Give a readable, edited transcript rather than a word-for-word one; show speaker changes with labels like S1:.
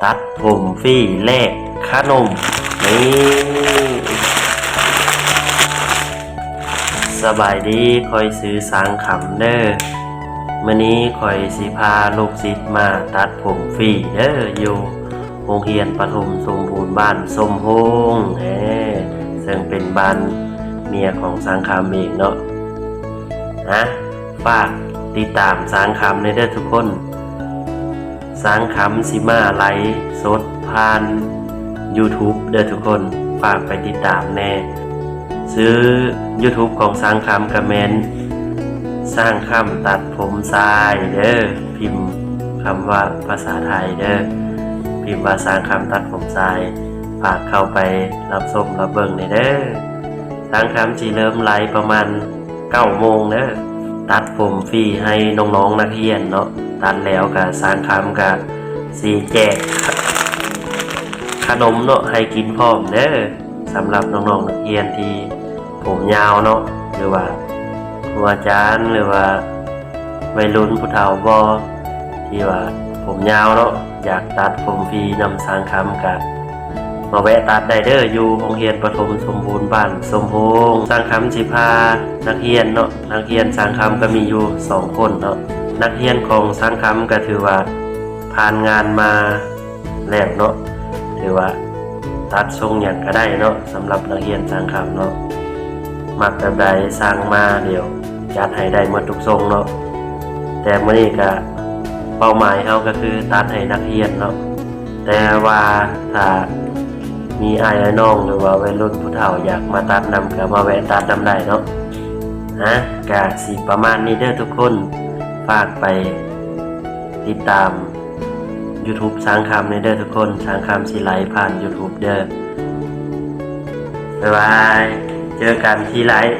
S1: ตัดผมฟรีแลกขนมนี่สบายดีคอยซื้อสางขำเด้อมื้อนี้คอยสิพาลูกศิษย์มาตัดผมฟรีเด้ออยู่โรงเรียนประถมสมบูรณ์บ้านสมพงษ์ซึ่งเป็นบ้านเมียของสางคำเองเนาะฝากติดตามสางคำในเด้อทุกคนสางคำสิมาไลฟ์สดผ่าน YouTube เด้อทุกคนฝากไปติดตามแน่ซื้อ YouTube ของสางคำกับแมนสร้างคำตัดผมทรายเด้อพิมพ์คำว่าภาษาไทยเด้อพิมพ์ว่าสร้างคำตัดผมทรายฝากเข้าไปรับชมรับเบิ่งในเด้อสร้างคำสิเริ่มไลฟ์ประมาณ 9 โมงเด้อตัดผมฟรีให้น้องๆนักเรียนเนาะตัดแล้วก็สร้างคำก็สิแจกขนมเนาะให้กินพร้อมเด้อสำหรับน้องๆนักเรียนที่ผมยาวเนาะหรือว่าครูอาจารย์หรือว่าวัยรุ่นผู้เฒ่าบ่ที่ว่าผมยาวเนาะอยากตัดผมฟรีนำสางคำกับมาแวะตัดได้เด้ออยู่โรงเรียนประถมสมบูรณ์บ้านสมพงษ์สางคำสิพานักเรียนเนาะนักเรียนสางคำก็มีอยู่2 คนเนาะนักเรียนของสางคำก็ถือว่าผ่านงานมาแล้วเนาะถือว่าตัดทรงอย่างก็ได้เนาะสำหรับนักเรียนสางคำเนาะมักแบบใดสร้างมาเดี๋ยวจัดให้ได้หมดทุกทรงเนาะแต่มื้อนี้ก็เป้าหมายเฮาก็คือตัดให้นักเรียนเนาะแต่ว่าถ้ามีอ้ายน้องหรือว่าวัยรุ่นผู้เฒ่าอยากมาตัดนำก็มาแวะตัดนำได้เนาะก็สิประมาณนี้เด้อทุกคนฝากไปติดตาม YouTube สางคำในเด้อทุกคนสางคำสิไลฟ์ผ่าน YouTube เด้อบ๊ายบายเจอกันที่ไลฟ์